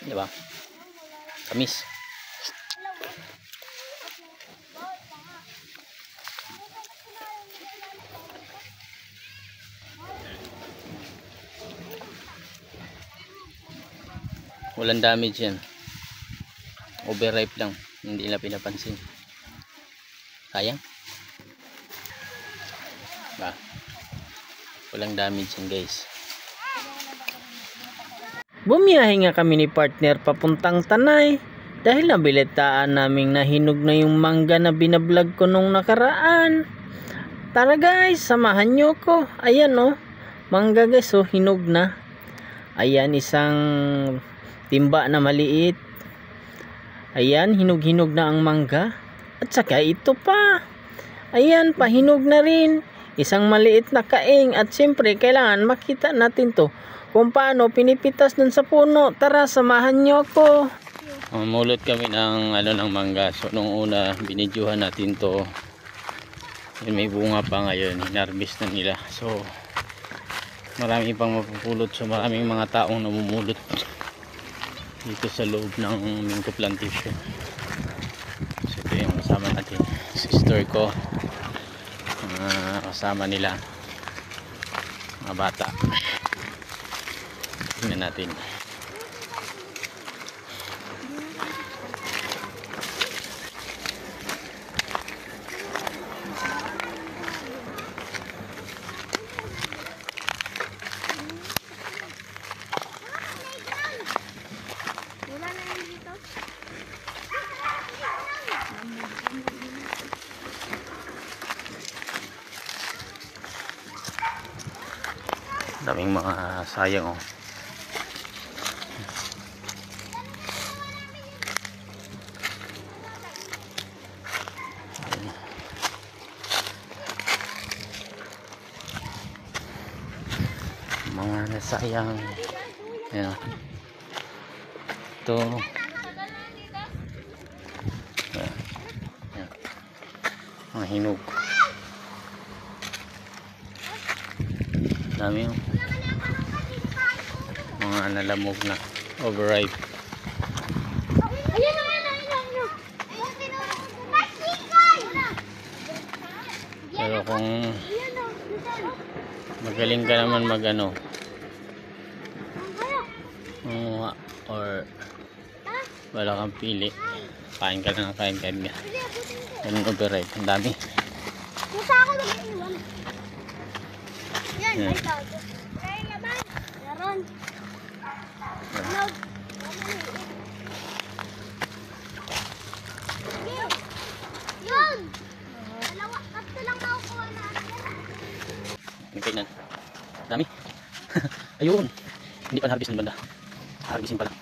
Di ba? Tamis. Walang damage yan. Overripe lang. Hindi nila pinapansin. Sayang. Ba? Walang damage yan guys. Bumiyahe nga kami ni partner papuntang Tanay. Dahil nabilitaan naming nahinog na yung mangga na binablog ko nung nakaraan. Tara guys, samahan nyo ko. Ayan oh. Mangga guys oh, hinog na. Ayan, isang timba na maliit. Ayan, hinog-hinog na ang mangga. At saka ito pa. Ayan, pahinog na rin. Isang maliit na kaing. At siyempre, kailangan makita natin to kung paano pinipitas dun sa puno. Tara, samahan nyo ako. Mulot kami ng ng mangga. So nung una binidyohan natin to. Yun, may bunga pa ngayon. Hinarvest na nila. So marami pang mapupulot. So maraming mga taong namumulot dito sa loob ng Mingko Plantation. So ito yung kasama natin, sister ko, kasama nila mga bata. Tingnan natin. Daming mga sayang oh. Mga nasayang. Ayan. Ito. Ayan. Mga hinog. Dami yung mga nalamog na, overripe. Pero kung magaling ka naman magano or wala kang pili, kain ka lang ng kain niya. Ganun overripe, ang dami. Yan, ay tago. Kaya naman, meron. Yun! Dalawa, kapto lang ako ko na. Tingnan. Dami. Ayun. Hindi pa na-harvest ng banda. Harvestin pa lang.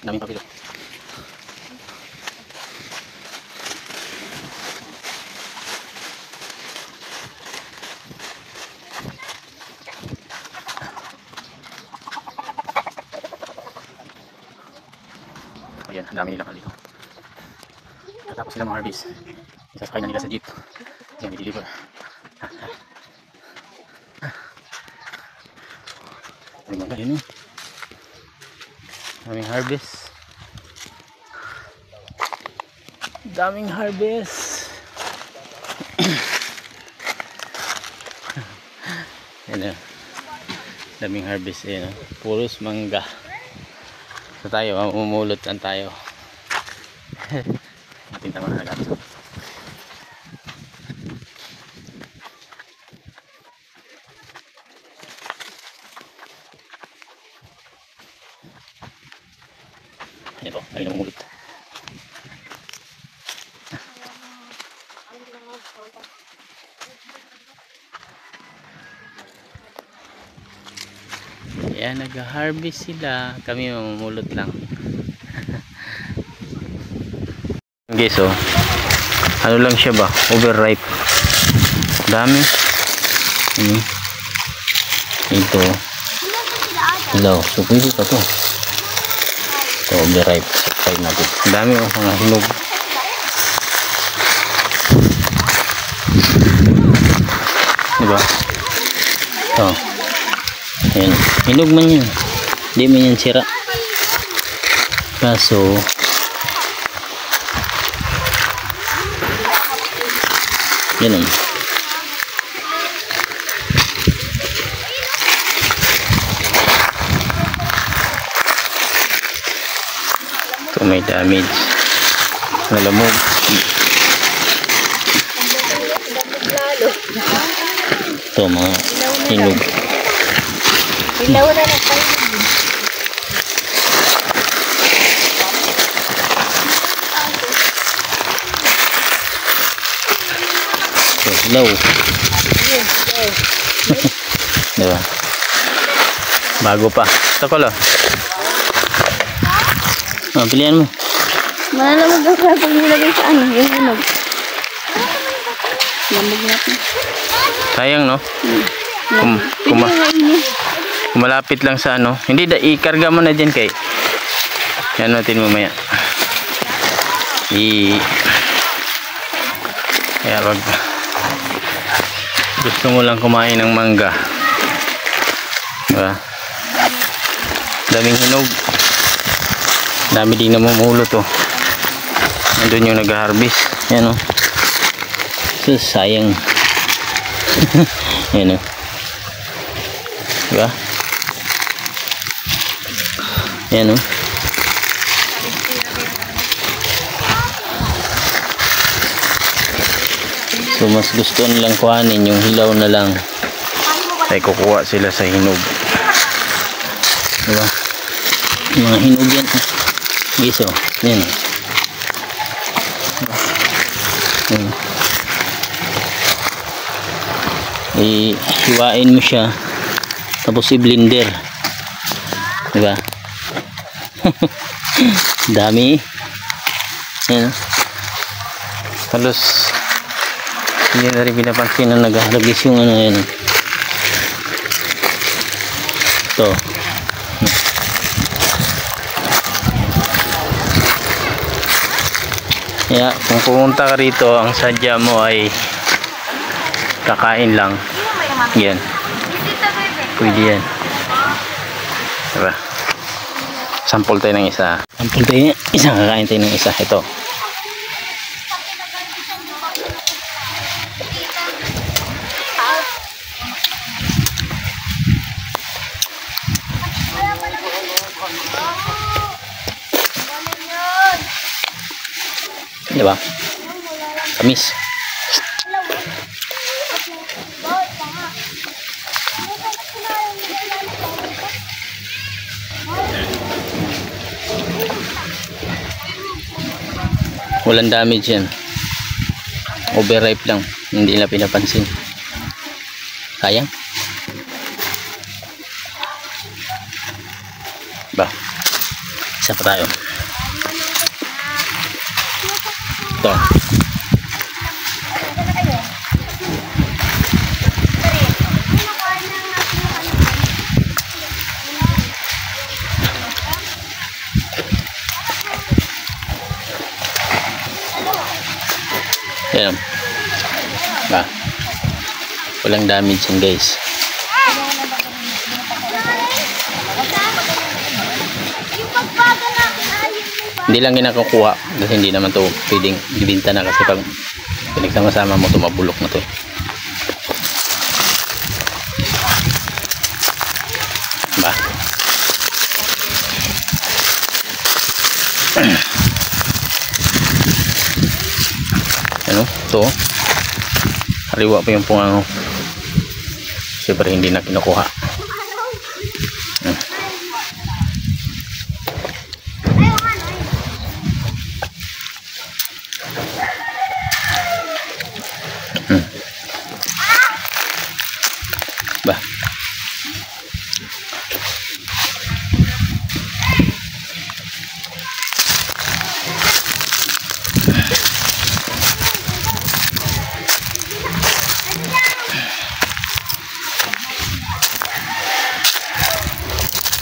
Daming papilo. Ayan, ang dami nilang dito. Tapos sila mag-harvest. Isasakay na nila sa jeep. Ayan, i-deliver. Ay, mga yun. Daming harvest. Daming harvest. Ayan, daming harvest. Ayan, puros mangga. So tayo, mamumulot lang tayo. Ating tama na agad. Ito, tayo namumulot. Ayan, nag-harvest sila. Kami mamumulot lang. Guys, oh. Ano lang siya ba? Overripe. Dami. Ito. Hello. So, pwede pa to. Ito, overripe. Try natin. Dami oh, mga hinog. Diba? Ito. Ayan. Hinog man yun. Di man yan sira. Kaso ganun. Ito may damage. Nalamog. Ito mga hinog. Ilaw na nagpahinog. Ito, hilaw. Diba? Bago pa. Ito ko lang. Oh, pilihan mo. Malamag ang kaya pag nilagay sa ano, yung hinog. Lamig natin. Sayang, no? Kumalapit lang sa ano. Hindi, ikarga mo na dyan kay. Yan natin mamaya. Kaya pag gusto mo lang kumain ng mangga. Diba? Daming hinog. Dami din namumulo to. Nandun yung nag-harvest. Yan o. So, sayang. Yan o. Diba? Yan o. So, mas gusto nilang kuhanin yung hilaw na lang. Ay kukuha sila sa hinog. Diba? Mga hinog yan. Giso. Yan. Yan. Hiwain mo siya. Tapos i-blender. Diba? Dami. Yan. Halos hindi na rin pinapansin na nag-harvest yung ano yan. Ito. Kaya kung pumunta ka rito, ang sadya mo ay kakain lang. Yan. Pwede yan. Diba? Sample tayo ng isa. Sample tayo ng isa. Kakain tayo ng isa. Ito. Diba? Tamis. Walang damage yan. Overripe lang. Hindi nila pinapansin. Sayang. Ba? Isa pa tayo. Ito. Yan. Ba? Walang damage yan, guys. Hindi lang ginakukuha kasi hindi naman to pwedeng ibinta na kasi pag pinagsama-sama mo tumabulok na to. Ba? Ano? Ito. Hariwa pa yung pungango. Siyempre hindi na kinukuha. Ba?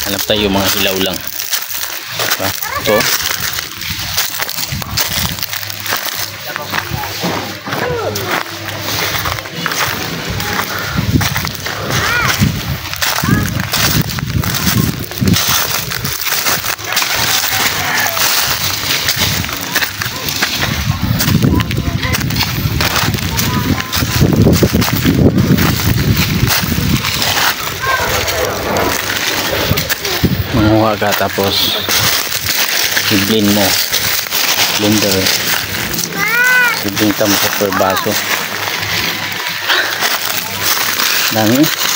Hanap tayo mga hilaw lang. Ba? Ito. kumuha ka tapos i-blend mo. Blender. I-blend mo sa per baso. Dami.